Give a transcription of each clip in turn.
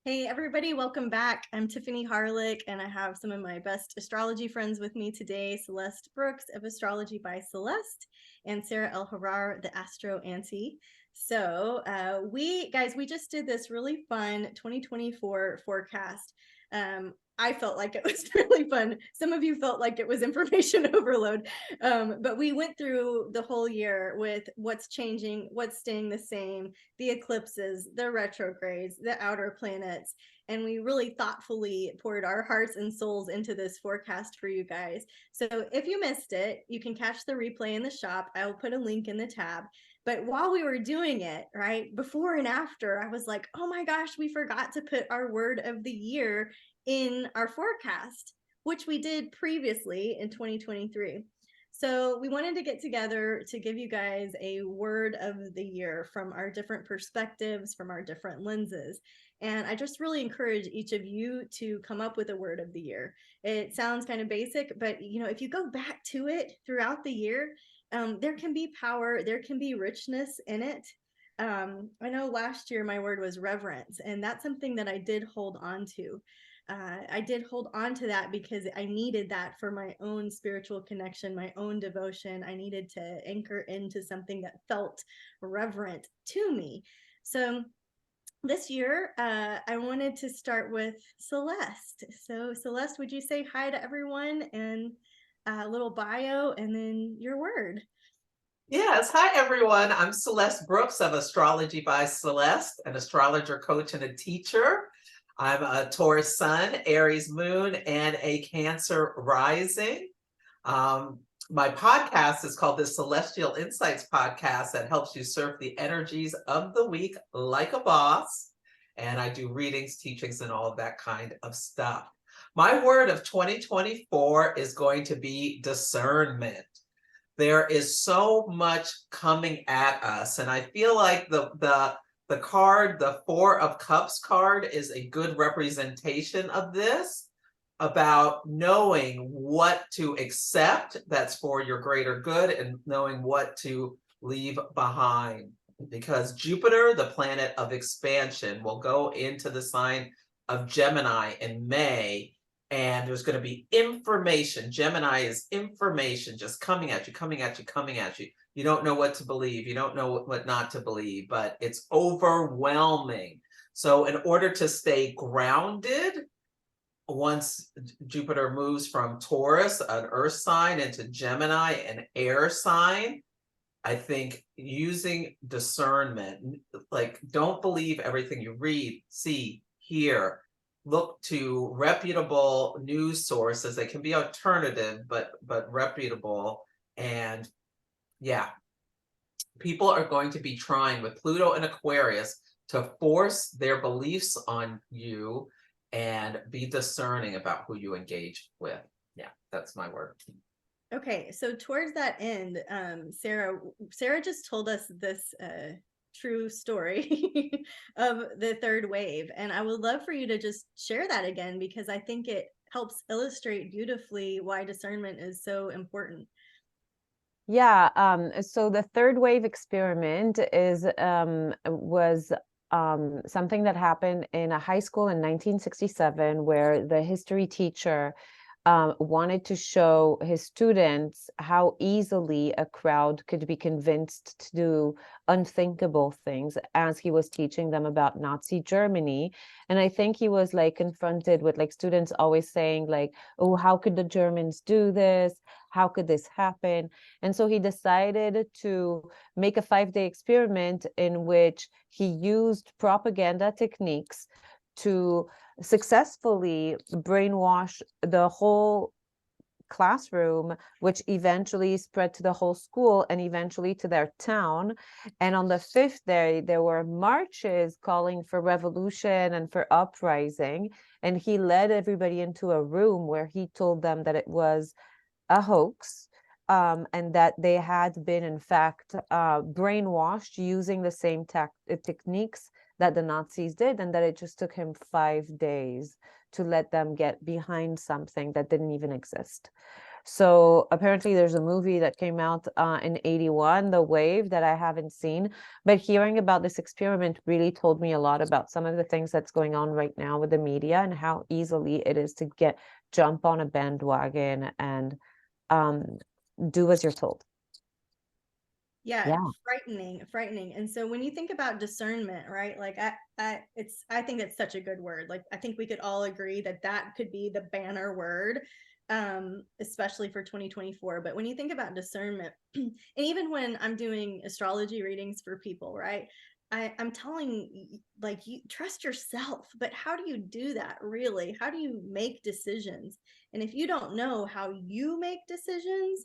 Hey everybody, welcome back. I'm Tiffany Harlick and I have some of my best astrology friends with me today, Celeste Brooks of Astrology by Celeste and Sarah El Harar, the Astro Auntie. So we just did this really fun 2024 forecast. I felt like it was really fun. Some of you felt like it was information overload, but we went through the whole year with what's changing, what's staying the same, the eclipses, the retrogrades, the outer planets, and we really thoughtfully poured our hearts and souls into this forecast for you guys. So if you missed it, you can catch the replay in the shop. I will put a link in the tab. But while we were doing it, right, before and after, I was like, oh my gosh, we forgot to put our word of the year in our forecast, which we did previously in 2023. So we wanted to get together to give you guys a word of the year from our different perspectives, from our different lenses. And I just really encourage each of you to come up with a word of the year. It sounds kind of basic, but if you go back to it throughout the year, there can be power, there can be richness in it. I know last year my word was reverence, and that's something that I did hold on to. I did hold on to that because I needed that for my own spiritual connection, my own devotion. I needed to anchor into something that felt reverent to me. So this year, I wanted to start with Celeste. So, Celeste, would you say hi to everyone and a little bio and then your word? Yes. Hi, everyone. I'm Celeste Brooks of Astrology by Celeste, an astrologer, coach, and a teacher. I'm a Taurus sun, Aries moon, and a Cancer rising. Um, my podcast is called the Celestial Insights Podcast that helps you surf the energies of the week like a boss. And I do readings, teachings, and all of that kind of stuff. My word of 2024 is going to be discernment. There is so much coming at us, and I feel like the card, the Four of Cups card, is a good representation of this, about knowing what to accept that's for your greater good and knowing what to leave behind. Because Jupiter, the planet of expansion, will go into the sign of Gemini in May, and there's going to be information. Gemini is information just coming at you, coming at you, coming at you. You don't know what to believe. You don't know what not to believe, but it's overwhelming. So in order to stay grounded, once Jupiter moves from Taurus, an earth sign, into Gemini, an air sign, I think using discernment, like don't believe everything you read, see, hear. Look to reputable news sources. They can be alternative, but reputable. And yeah, people are going to be trying with Pluto and Aquarius to force their beliefs on you and be discerning about who you engage with. Yeah, that's my word. Okay, so towards that end, Sarah just told us this true story of the third wave, and I would love for you to just share that again because I think it helps illustrate beautifully why discernment is so important. Yeah, so the third wave experiment was something that happened in a high school in 1967, where the history teacher wanted to show his students how easily a crowd could be convinced to do unthinkable things, as he was teaching them about Nazi Germany. And I think he was like confronted with like students always saying like, oh, how could the Germans do this? How could this happen? And so he decided to make a 5-day experiment in which he used propaganda techniques to successfully brainwash the whole classroom, which eventually spread to the whole school and eventually to their town. And on the 5th day, there were marches calling for revolution and for uprising. And he led everybody into a room where he told them that it was a hoax, and that they had been, in fact, brainwashed using the same techniques that the Nazis did, and that it just took him 5 days to let them get behind something that didn't even exist. So apparently there's a movie that came out in 81, The Wave, that I haven't seen. But hearing about this experiment really told me a lot about some of the things that's going on right now with the media and how easily it is to jump on a bandwagon and um, do as you're told. Yeah, Yeah. frightening. And so when you think about discernment, right? Like I think it's such a good word. Like I think we could all agree that that could be the banner word, especially for 2024. But when you think about discernment, and even when I'm doing astrology readings for people, right? I'm telling like you trust yourself, but how do you do that really? How do you make decisions? And if you don't know how you make decisions,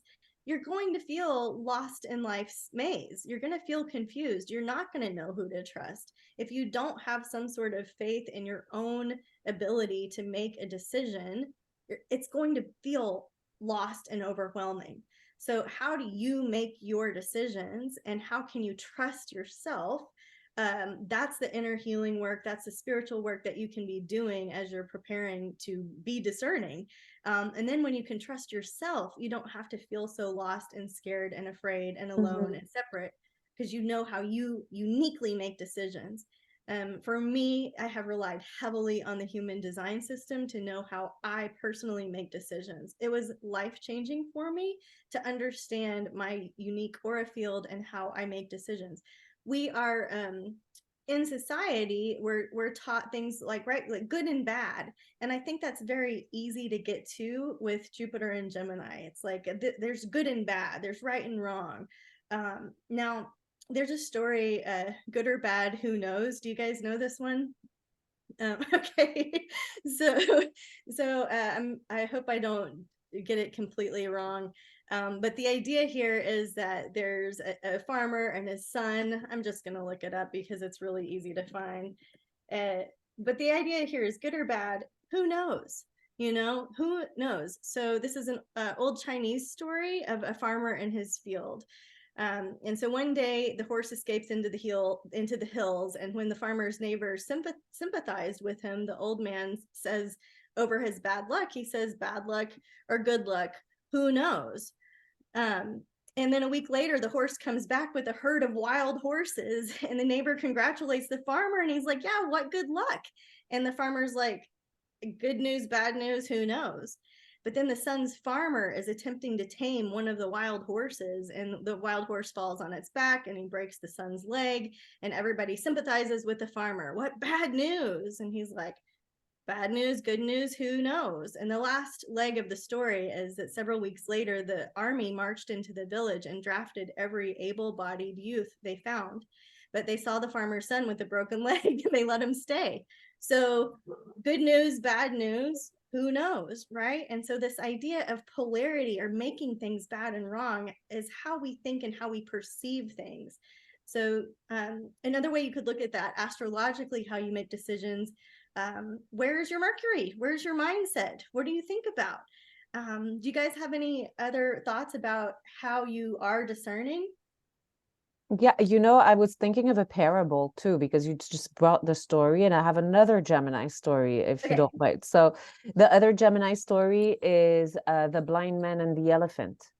you're going to feel lost in life's maze. You're going to feel confused. You're not going to know who to trust. If you don't have some sort of faith in your own ability to make a decision, it's going to feel lost and overwhelming. So, how do you make your decisions and how can you trust yourself? That's the inner healing work. That's the spiritual work that you can be doing as you're preparing to be discerning. And then when you can trust yourself, you don't have to feel so lost and scared and afraid and alone Mhm. and separate because you know how you uniquely make decisions. For me, I have relied heavily on the human design system to know how I personally make decisions. It was life changing for me to understand my unique aura field and how I make decisions. We are in society, we're taught things like right, like good and bad, and I think that's very easy to get to with Jupiter and Gemini. It's like there's good and bad, there's right and wrong. Now, there's a story, good or bad, who knows? Do you guys know this one? Okay, so I hope I don't get it completely wrong. But the idea here is that there's a farmer and his son. I'm just gonna look it up because it's really easy to find. Uh, but the idea here is good or bad. Who knows? You know, who knows? So this is an old Chinese story of a farmer in his field. And so one day the horse escapes into the hills, and when the farmer's neighbors sympathized with him, the old man says over his bad luck, he says, "Bad luck or good luck, who knows?" Um, and then a week later, the horse comes back with a herd of wild horses, and the neighbor congratulates the farmer, and he's like, "Yeah, what good luck?" And the farmer's like, "Good news, bad news, who knows?" But then the son's farmer is attempting to tame one of the wild horses, and the wild horse falls on its back and he breaks the son's leg, and everybody sympathizes with the farmer. "What bad news?" And he's like, "Bad news, good news, who knows?" And the last leg of the story is that several weeks later, the army marched into the village and drafted every able bodied youth they found. But they saw the farmer's son with a broken leg and they let him stay. So, good news, bad news, who knows, right? And so, this idea of polarity or making things bad and wrong is how we think and how we perceive things. So, another way you could look at that astrologically, how you make decisions, where's your Mercury? Where's your mindset? What do you think about? Do you guys have any other thoughts about how you are discerning? Yeah, I was thinking of a parable too, because you just brought the story, and I have another Gemini story, if you Okay. don't mind. So the other Gemini story is the blind man and the elephant.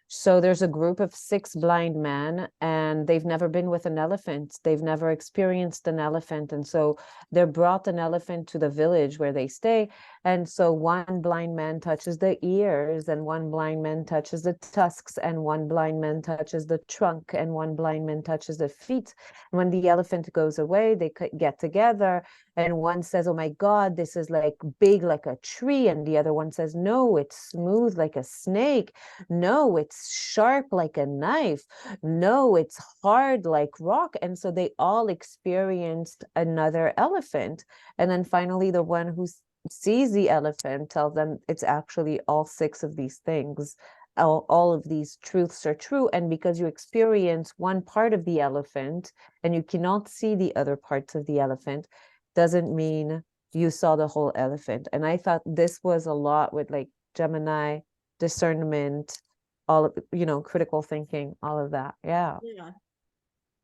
So there's a group of 6 blind men, and they've never been with an elephant. They've never experienced an elephant. And so they're brought an elephant to the village where they stay. And so one blind man touches the ears, and one blind man touches the tusks, and one blind man touches the trunk, and one blind man touches the feet. And when the elephant goes away, they get together, and one says, "Oh my God, this is like big like a tree." And the other one says, "No, it's smooth like a snake. No, it's sharp like a knife. No, it's hard like rock." And so they all experienced another elephant. And then finally, the one who sees the elephant tells them it's actually all 6 of these things. All of these truths are true. And because you experience one part of the elephant and you cannot see the other parts of the elephant, doesn't mean you saw the whole elephant. And I thought this was a lot with like Gemini, discernment, all of, critical thinking, all of that. Yeah. Yeah,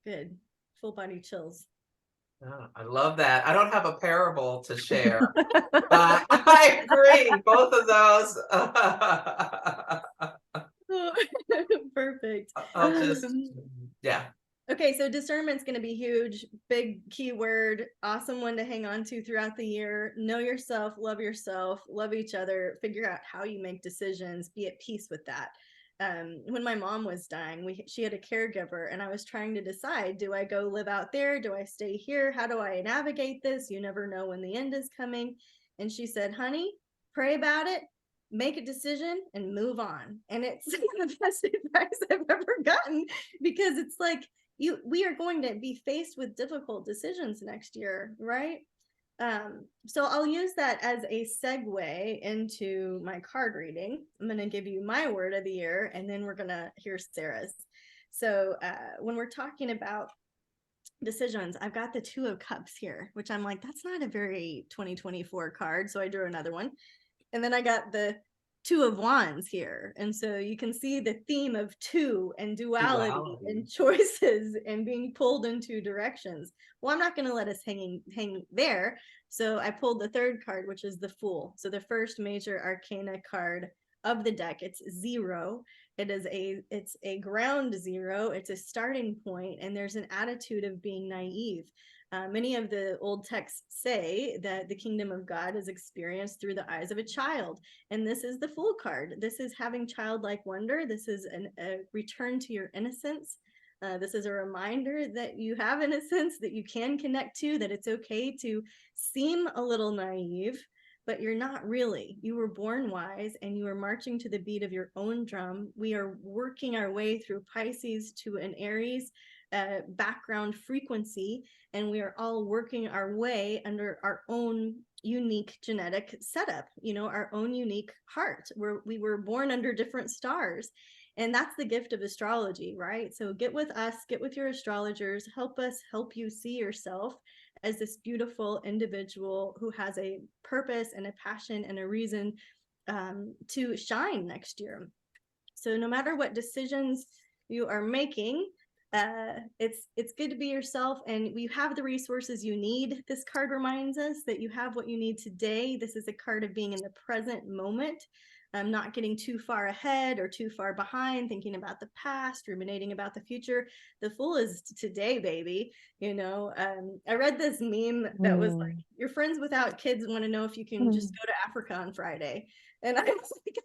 good. Full body chills. Oh, I love that. I don't have a parable to share, but I agree. Both of those Perfect. I'll just, Um, yeah. Okay, so discernment's going to be huge, big keyword, awesome one to hang on to throughout the year. Know yourself, love each other, figure out how you make decisions, be at peace with that. When my mom was dying, she had a caregiver, and I was trying to decide, do I go live out there? Do I stay here? How do I navigate this? You never know when the end is coming. And she said, honey, pray about it, make a decision, and move on. And it's the best advice I've ever gotten, because it's like, we are going to be faced with difficult decisions next year, right? So I'll use that as a segue into my card reading. I'm going to give you my word of the year, and then we're going to hear Sarah's. So when we're talking about decisions, I've got the Two of Cups here, which I'm like, that's not a very 2024 card. So I drew another one. And then I got the Two of Wands here. And so you can see the theme of two and duality and choices and being pulled in two directions. Well, I'm not going to let us hang there. So I pulled the third card, which is the Fool. So the first major arcana card of the deck. It's 0. It's a ground 0. It's a starting point, and there's an attitude of being naive. Many of the old texts say that the kingdom of God is experienced through the eyes of a child. And this is the Fool card. This is having childlike wonder. This is a return to your innocence. This is a reminder that you have innocence, that you can connect to, that it's okay to seem a little naive, but you're not really. You were born wise, and you are marching to the beat of your own drum. We are working our way through Pisces to an Aries background frequency, and we are all working our way under our own unique genetic setup, our own unique heart, where we were born under different stars. And that's the gift of astrology, right? So get with us, get with your astrologers, help us help you see yourself as this beautiful individual who has a purpose and a passion and a reason to shine next year. So no matter what decisions you are making, it's good to be yourself, and you have the resources you need. This card reminds us that you have what you need today. This is a card of being in the present moment, not getting too far ahead or too far behind, thinking about the past, ruminating about the future. The Fool is today, baby. I read this meme that was like, your friends without kids want to know if you can just go to Africa on Friday. And I was like,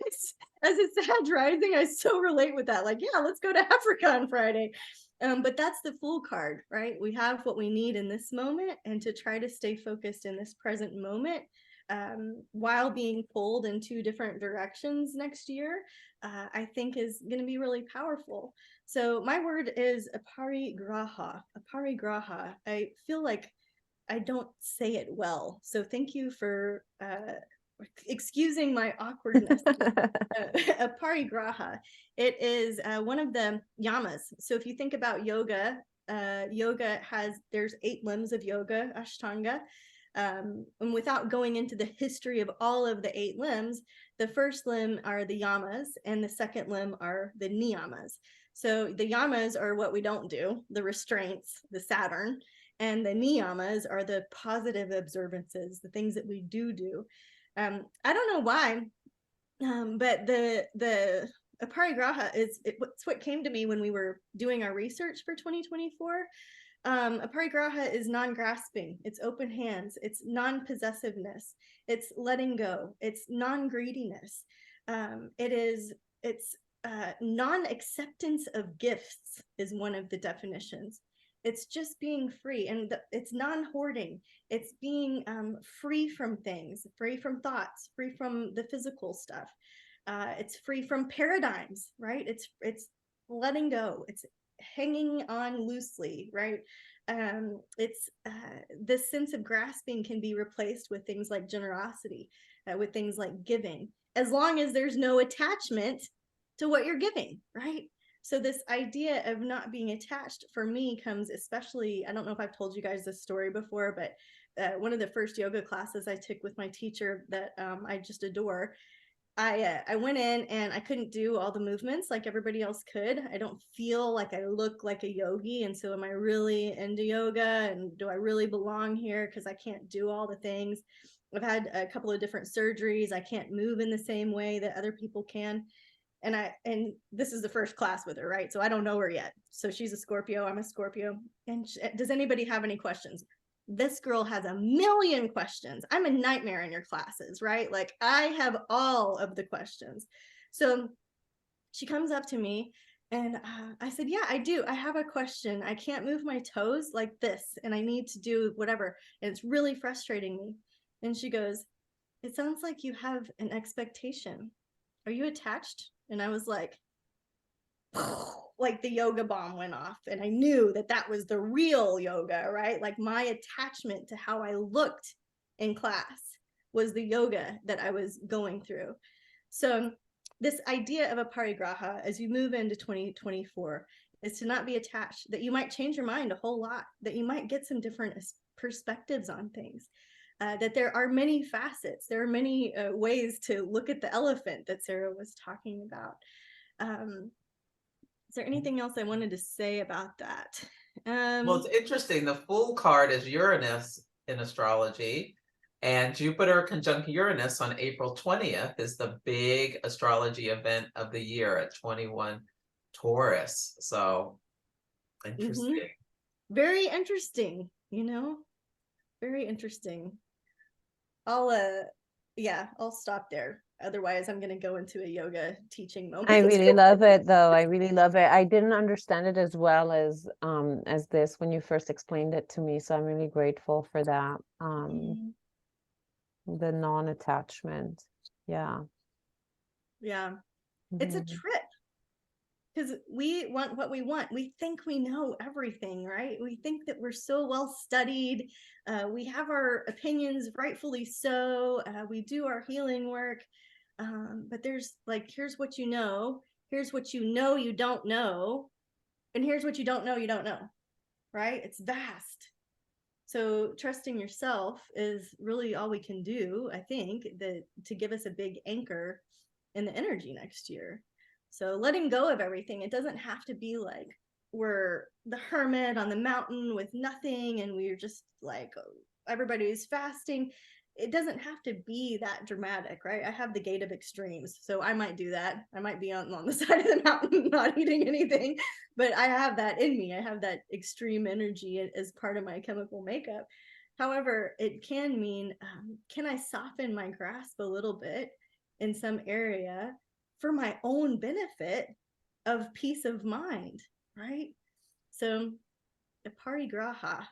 as a Sag rising, I so relate with that. Like, yeah, let's go to Africa on Friday. But that's the Fool card, right? We have what we need in this moment, and to try to stay focused in this present moment while being pulled in two different directions next year, I think is going to be really powerful. So my word is aparigraha. Aparigraha. I feel like I don't say it well. So thank you for excusing my awkwardness. Aparigraha. It is one of the yamas. So if you think about yoga, there's 8 limbs of yoga, Ashtanga. And without going into the history of all of the 8 limbs, the first limb are the yamas, and the second limb are the niyamas. So the yamas are what we don't do, the restraints, the Saturn, and the niyamas are the positive observances, the things that we do. I don't know why, but the aparigraha it's what came to me when we were doing our research for 2024. Aparigraha is non-grasping, it's open hands, it's non-possessiveness, it's letting go, it's non-greediness, it's non-acceptance of gifts is one of the definitions. It's just being free, and it's non-hoarding. It's being free from things, free from thoughts, free from the physical stuff. It's free from paradigms, right? It's letting go. It's hanging on loosely, right? It's this sense of grasping can be replaced with things like generosity, with things like giving, as long as there's no attachment to what you're giving, right? So this idea of not being attached for me comes especially, I don't know if I've told you guys this story before, but one of the first yoga classes I took with my teacher that I just adore, I went in and I couldn't do all the movements like everybody else could. I don't feel like I look like a yogi. And so am I really into yoga? And do I really belong here? Because I can't do all the things. I've had a couple of different surgeries. I can't move in the same way that other people can. and this is the first class with her, right? So I don't know her yet. So she's a Scorpio, I'm a Scorpio. And does anybody have any questions? This girl has a million questions. I'm a nightmare in your classes, right? Like I have all of the questions. So she comes up to me and I said, yeah, I do. I have a question. I can't move my toes like this and I need to do whatever. And it's really frustrating me. And she goes, it sounds like you have an expectation. Are you attached? And I was like the yoga bomb went off. And I knew that that was the real yoga, right? Like my attachment to how I looked in class was the yoga that I was going through. So this idea of a parigraha as you move into 2024 is to not be attached, that you might change your mind a whole lot, that you might get some different perspectives on things, that there are many facets, there are many ways to look at the elephant that Sarah was talking about. Is there anything else I wanted to say about that? Well, it's interesting. The full card is Uranus in astrology. And Jupiter conjunct Uranus on April 20th is the big astrology event of the year at 21 Taurus. So interesting. Very interesting, very interesting. I'll stop there. Otherwise, I'm going to go into a yoga teaching moment. I really love it, though. I really love it. I didn't understand it as well as this when you first explained it to me. So I'm really grateful for that. The non-attachment. Yeah. It's a trip because we want what we want. We think we know everything, right? We think that we're so well studied. We have our opinions, rightfully so. We do our healing work, but there's here's what you know, here's what you know you don't know, and here's what you don't know you don't know, right? It's vast. So trusting yourself is really all we can do, I think, to give us a big anchor in the energy next year. So letting go of everything. It doesn't have to be like we're the hermit on the mountain with nothing and we're just like everybody's fasting. It doesn't have to be that dramatic, right? I have the gate of extremes. So I might do that. I might be on the side of the mountain not eating anything, but I have that in me. I have that extreme energy as part of my chemical makeup. However, it can mean, can I soften my grasp a little bit in some area for my own benefit of peace of mind, right? So a parigraha.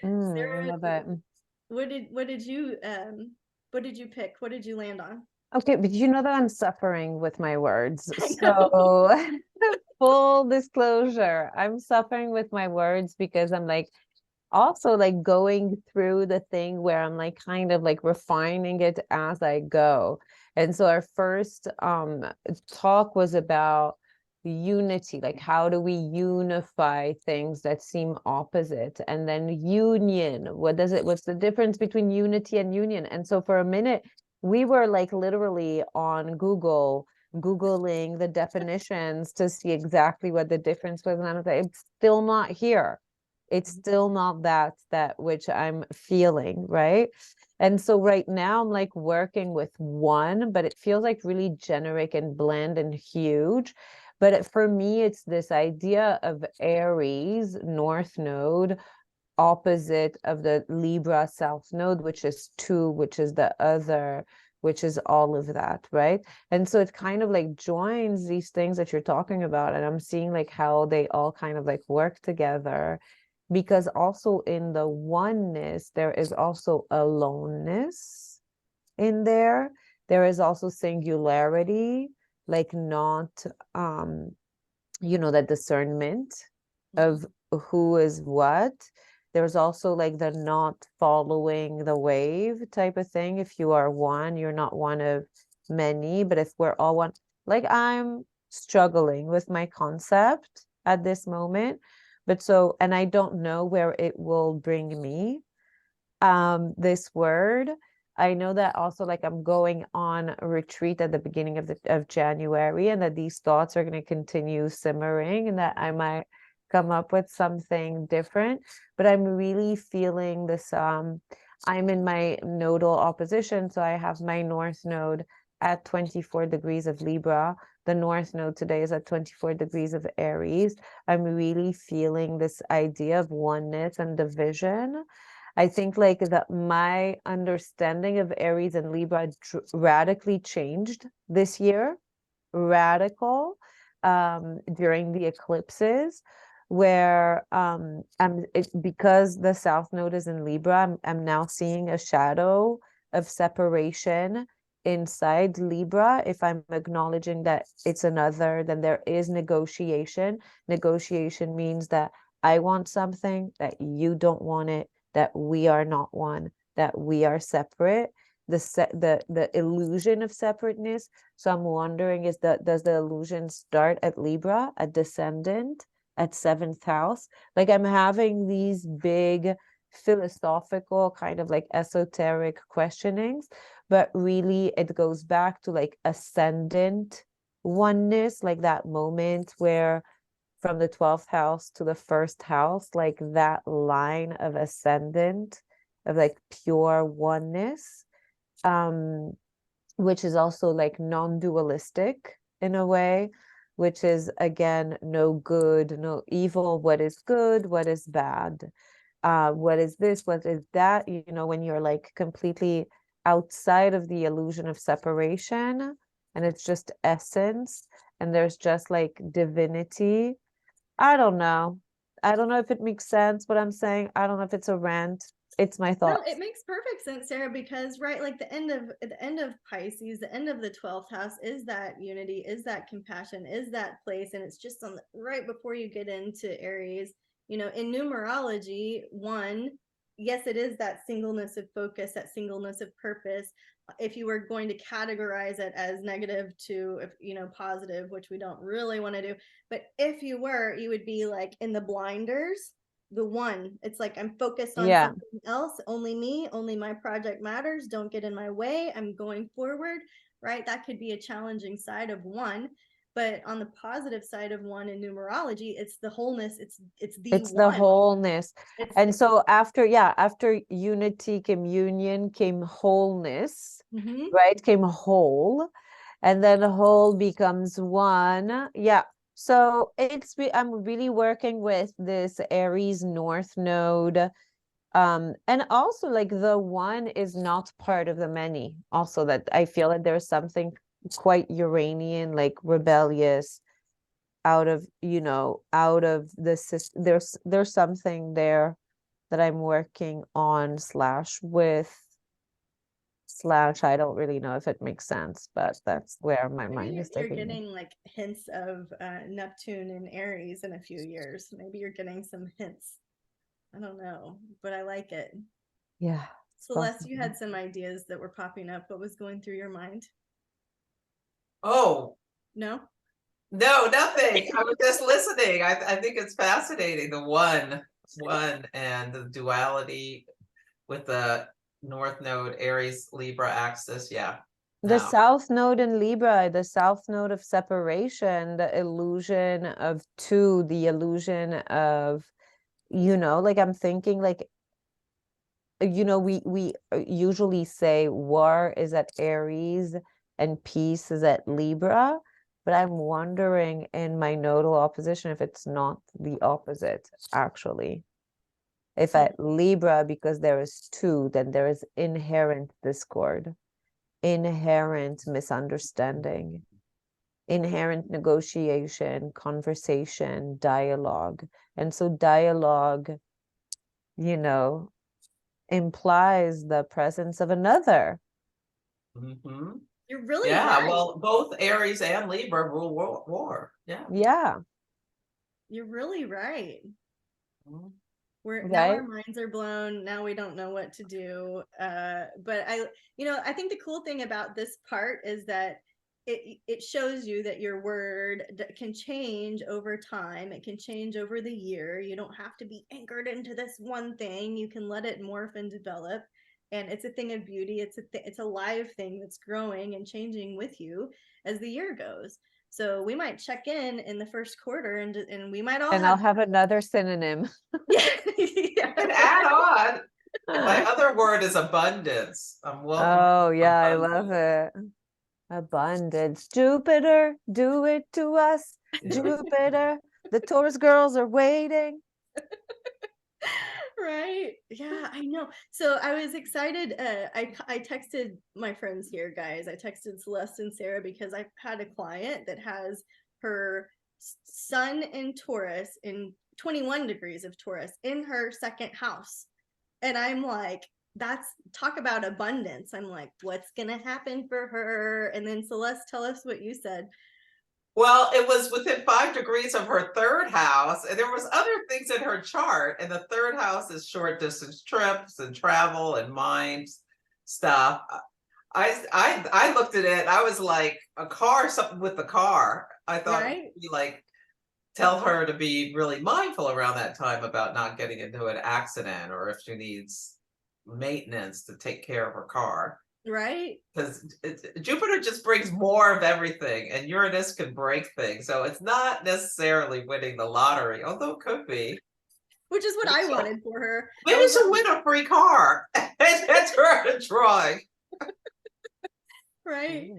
I love it. What did you pick? What did you land on? Okay, but you know that I'm suffering with my words. So full disclosure, I'm suffering with my words because I'm also going through the thing where I'm kind of refining it as I go. And so our first talk was about unity, how do we unify things that seem opposite, and then union, what's the difference between unity and union? And so for a minute we were literally on googling the definitions to see exactly what the difference was, and I was like, it's still not here. It's still not that which I'm feeling, right? And so right now I'm working with one, but it feels really generic and bland and huge. But for me, it's this idea of Aries North Node opposite of the Libra South Node, which is 2, which is the other, which is all of that, right? And so it kind of joins these things that you're talking about, and I'm seeing how they all kind of work together, because also in the oneness there is also aloneness in there. There is also singularity, not that discernment of who is what. There's also the not following the wave type of thing. If you are one, you're not one of many, but if we're all one, I'm struggling with my concept at this moment, but so, and I don't know where it will bring me, this word. I know that also I'm going on a retreat at the beginning of January, and that these thoughts are going to continue simmering, and that I might come up with something different. But I'm really feeling this. I'm in my nodal opposition, so I have my North Node at 24 degrees of Libra. The North Node today is at 24 degrees of Aries. I'm really feeling this idea of oneness and division. I think like that my understanding of Aries and Libra radically changed this year, radical, during the eclipses, where because the South Node is in Libra, I'm now seeing a shadow of separation inside Libra. If I'm acknowledging that it's another, then there is negotiation. Negotiation means that I want something, that you don't want it, that we are not one, that we are separate. The illusion of separateness. So I'm wondering, does the illusion start at Libra, at descendant, at 7th house? Like I'm having these big philosophical kind of like esoteric questionings, but really it goes back to like ascendant oneness, like that moment where from the 12th house to the 1st house, like that line of ascendant of like pure oneness, which is also like non-dualistic in a way, which is again no good, no evil, what is good, what is bad, what is this, what is that, you know, when you're like completely outside of the illusion of separation and it's just essence and there's just like divinity. I don't know. I don't know if it makes sense what I'm saying. I don't know if it's a rant. It's my No, thoughts. it makes perfect sense, Sarah, because right, like the end of Pisces, the end of the 12th house is that unity, is that compassion, is that place, and it's just on the, right before you get into Aries. You know, in numerology, one, yes, it is that singleness of focus, that singleness of purpose. If you were going to categorize it as negative to, if you know, positive, which we don't really want to do, but if you were, you would be like in the blinders, the one. It's like I'm focused on Yeah. something else, only me, only my project matters, don't get in my way, I'm going forward, right? That could be a challenging side of one. But on the positive side of one in numerology, it's the wholeness, it's the It's the one. wholeness. It's And so after unity came union, came wholeness, mhm. right? Came whole. And then the whole becomes one. Yeah. So I'm really working with this Aries North Node. And also like the one is not part of the many. Also, that I feel that there's something quite Uranian, like rebellious, out of, you know, out of the system. There's something there that I'm working on slash with slash I don't really know if it makes sense, but that's where my Maybe mind is you're taking me. getting like hints of Neptune and Aries in a few years. Maybe you're getting some hints. I don't know, but I like it. Yeah, it's Celeste, you possible. had some ideas that were popping up. What was going through your mind? Oh, No? no, nothing. I was just listening. I think it's fascinating. The one and the duality with the North Node, Aries, Libra axis. Yeah. The No. South Node in Libra, the South Node of separation, the illusion of two, the illusion of, you know, like I'm thinking like, you know, we usually say war is at Aries and peace is at Libra, but I'm wondering in my nodal opposition if it's not the opposite, actually. If at Libra, because there is two, then there is inherent discord, inherent misunderstanding, inherent negotiation, conversation, dialogue. And so dialogue, you know, implies the presence of another. Mm-hmm. You're really Yeah. right. Well, both Aries and Libra rule war. Yeah. Yeah, You're really right. Mhm. We're now right. our minds are blown. Now we don't know what to do. But I think the cool thing about this part is that it shows you that your word can change over time. It can change over the year. You don't have to be anchored into this one thing. You can let it morph and develop. And it's a thing of beauty. It's a live thing that's growing and changing with you as the year goes. So we might check in the first quarter, and we might all And I'll have have another synonym. yeah. You can add on. My other word is abundance. I'm welcoming Oh, yeah, I love abundance. it. Abundance. Jupiter, do it to us. Jupiter, the Taurus girls are waiting. Right. Yeah, I know. So I was excited. I texted my friends here, guys. I texted Celeste and Sarah because I've had a client that has her sun in Taurus in 21 degrees of Taurus in her second house. And I'm like, that's talk about abundance. I'm like, what's gonna happen for her? And then Celeste, tell us what you said. Well, it was within 5 degrees of her third house, and there was other things in her chart. And the third house is short distance trips and travel and mind stuff. I looked at it. I was like, a car, something with the car. I thought Right. maybe like tell her to be really mindful around that time about not getting into an accident, or if she needs maintenance to take care of her car. Right. Because Jupiter just brings more of everything, and Uranus can break things. So it's not necessarily winning the lottery, although it could be. Which is what Maybe I wanted for her. I maybe was she'll like, win a free car. That's her drawing. right.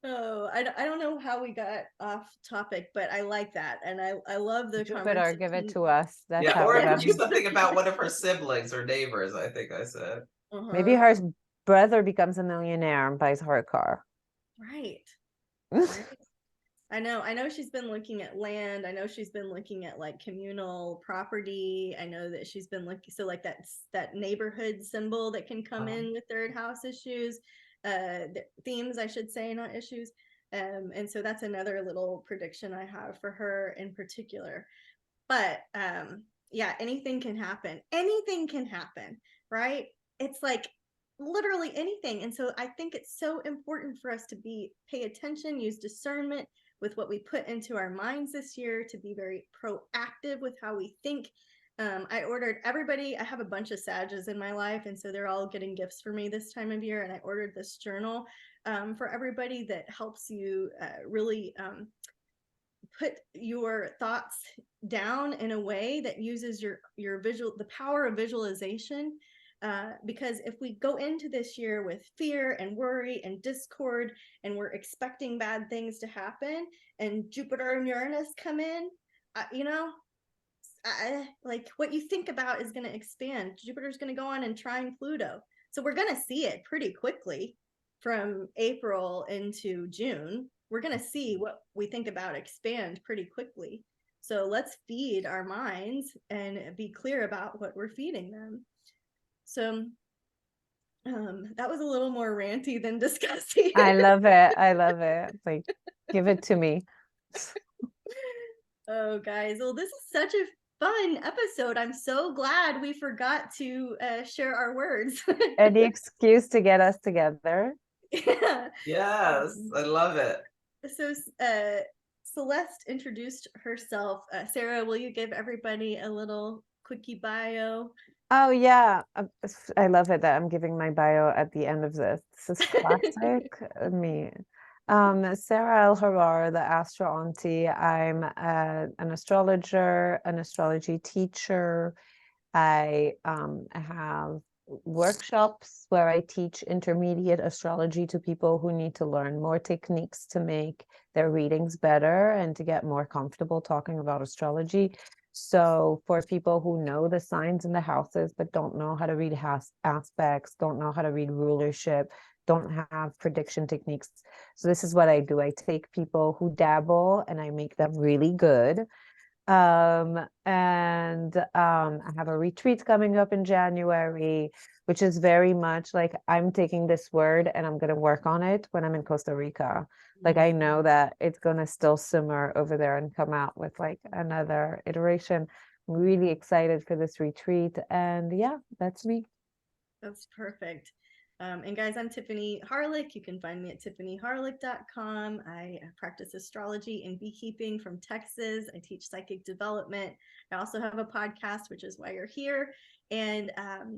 Oh, I don't know how we got off topic, but I like that. And I love the Jupiter, give it conversation. to us. That's Yeah, how or it it Yeah, could be happens. something about one of her siblings or neighbors, I think I said. Maybe uh-huh. her brother becomes a millionaire and buys her a car. Right. Right. I know she's been looking at land. I know she's been looking at like communal property. I know that she's been looking, so like that neighborhood symbol that can come in with third house issues, themes, I should say, not issues. And so that's another little prediction I have for her in particular. But yeah, anything can happen. Anything can happen, right? It's like literally anything. And so I think it's so important for us to pay attention, use discernment with what we put into our minds this year, to be very proactive with how we think. I ordered everybody, I have a bunch of Sages in my life, and so they're all getting gifts for me this time of year. And I ordered this journal for everybody that helps you really put your thoughts down in a way that uses your visual, the power of visualization. Because if we go into this year with fear and worry and discord, and we're expecting bad things to happen, and Jupiter and Uranus come in, you know, like what you think about is going to expand. Jupiter's going to go on and trine Pluto, so we're going to see it pretty quickly from April into June. We're going to see what we think about expand pretty quickly. So let's feed our minds and be clear about what we're feeding them. So that was a little more ranty than disgusting. I love it. I love it. Like, give it to me. Oh, guys. Well, this is such a fun episode. I'm so glad we forgot to share our words. Any excuse to get us together. Yeah. Yes, I love it. So Celeste introduced herself. Sarah, will you give everybody a little quickie bio? Oh yeah, I love it that I'm giving my bio at the end of this. This is classic me. Sarah El Harar, the Astro Auntie. I'm an astrologer, an astrology teacher. I have workshops where I teach intermediate astrology to people who need to learn more techniques to make their readings better and to get more comfortable talking about astrology. So for people who know the signs and the houses, but don't know how to read aspects, don't know how to read rulership, don't have prediction techniques. So this is what I do. I take people who dabble and I make them really good. I have a retreat coming up in January, which is very much like I'm taking this word and I'm going to work on it when I'm in Costa Rica. Like I know that it's going to still simmer over there and come out with like another iteration. I'm really excited for this retreat. And yeah, that's me. That's perfect. And guys, I'm Tiffany Harlick. You can find me at tiffanyharlick.com. I practice astrology and beekeeping from Texas. I teach psychic development. I also have a podcast, which is why you're here. And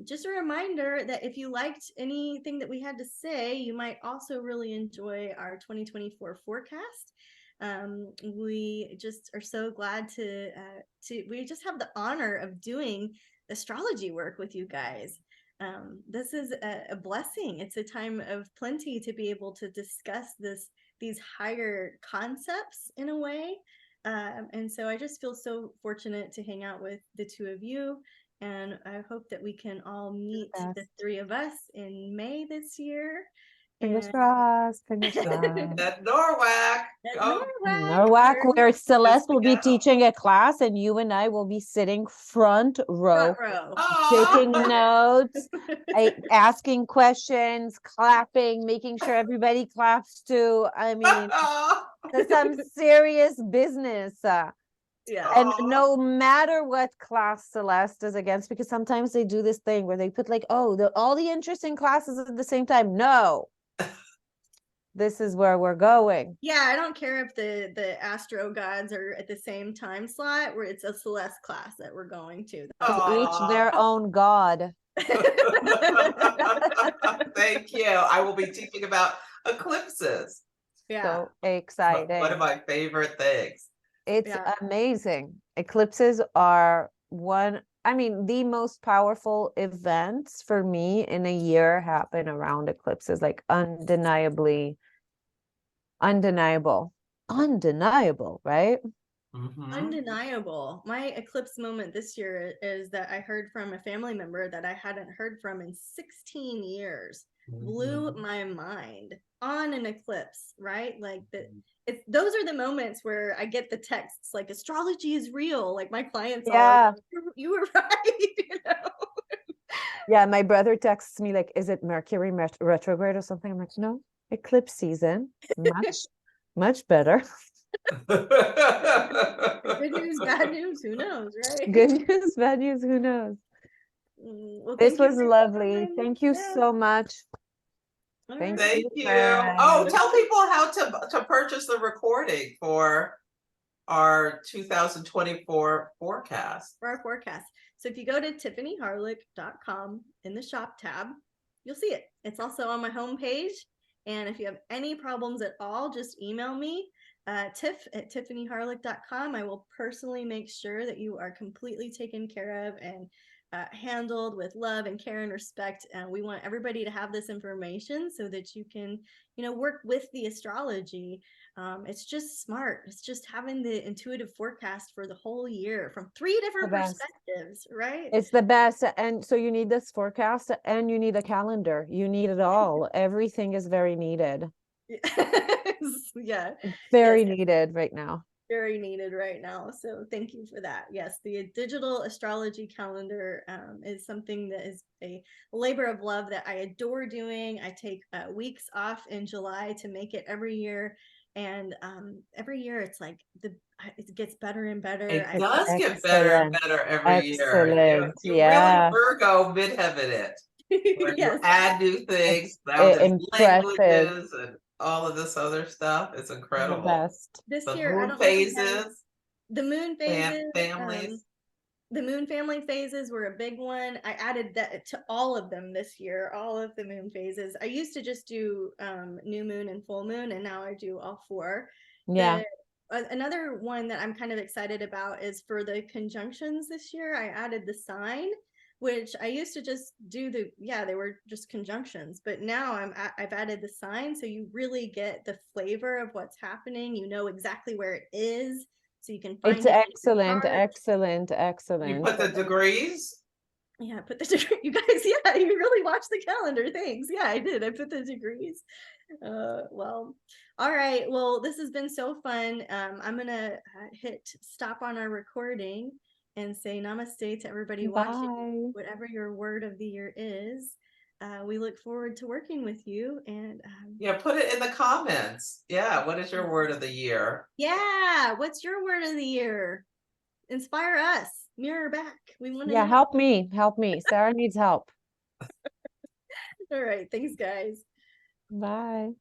just a reminder that if you liked anything that we had to say, you might also really enjoy our 2024 forecast. We just are so glad we just have the honor of doing astrology work with you guys. this is a blessing. It's a time of plenty to be able to discuss these higher concepts in a way. And so I just feel so fortunate to hang out with the two of you. And I hope that we can all meet the three of us in May this year. Fingers And crossed, fingers crossed. At Norwac. at Go. Norwac, Norwac, where Celeste will be go. teaching a class and you and I will be sitting front row, front row. taking Aw. notes, asking questions, clapping, making sure everybody claps too. I mean, there's some serious business. Yeah. And no matter what class Celeste is against, because sometimes they do this thing where they put like, oh, all the interesting classes at the same time. No, this is where we're going. Yeah, I don't care if the Astro gods are at the same time slot, where it's a Celeste class that we're going to. Each their own god. Thank you. I will be teaching about eclipses. Yeah. So exciting. One of my favorite things. It's amazing. Eclipses are the most powerful events for me in a year happen around eclipses, like undeniable, right? Mhm. Undeniable. My eclipse moment this year is that I heard from a family member that I hadn't heard from in 16 years. Blew my mind on an eclipse, right? Like those are the moments where I get the texts like astrology is real. Like my clients all you were right, Yeah, my brother texts me like, is it Mercury retrograde or something? I'm like, no, eclipse season. Much better. Good news, bad news, who knows, right? Good news, bad news, who knows? Well, This was lovely. Thank you so much. Thank you. Oh, tell people how to purchase the recording for our 2024 forecast. For our forecast. So if you go to tiffanyharlick.com in the shop tab, you'll see it. It's also on my homepage. And if you have any problems at all, just email me, tiff@tiffanyharlick.com. I will personally make sure that you are completely taken care of and handled with love and care and respect. We want everybody to have this information so that you can, work with the astrology. It's just smart. It's just having the intuitive forecast for the whole year from 3 different perspectives, right? It's the best. And so you need this forecast and you need a calendar. You need it all. Everything is very needed. Yeah. Very needed right now. Very needed right now. So thank you for that. Yes, the digital astrology calendar is something that is a labor of love that I adore doing. I take weeks off in July to make it every year. And every year it's like it gets better and better. It does get better and better every year. You really Virgo midheaven it. Yes. You add new things, languages and all of this other stuff. It's incredible. The best. This the year, moon phases. The moon phases. Families. The moon family phases were a big one. I added that to all of them this year, all of the moon phases. I used to just do new moon and full moon, and now I do all 4. Yeah. Another one that I'm kind of excited about is for the conjunctions this year. I added the sign, which I used to just do they were just conjunctions, but now I've added the sign, so you really get the flavor of what's happening. You know exactly where it is, so you can find it's excellent. You put the degrees. Yeah, I put the degree. You guys, yeah, you really watched the calendar. Thanks. Yeah, I did. I put the degrees. Well, all right. Well, this has been so fun. I'm gonna hit stop on our recording and say namaste to everybody watching, whatever your word of the year is. We look forward to working with you. And put it in the comments. Yeah, what is your word of the year? Yeah, what's your word of the year? Inspire us. Mirror back. We want to help me. Sarah needs help. All right. Thanks, guys. Bye.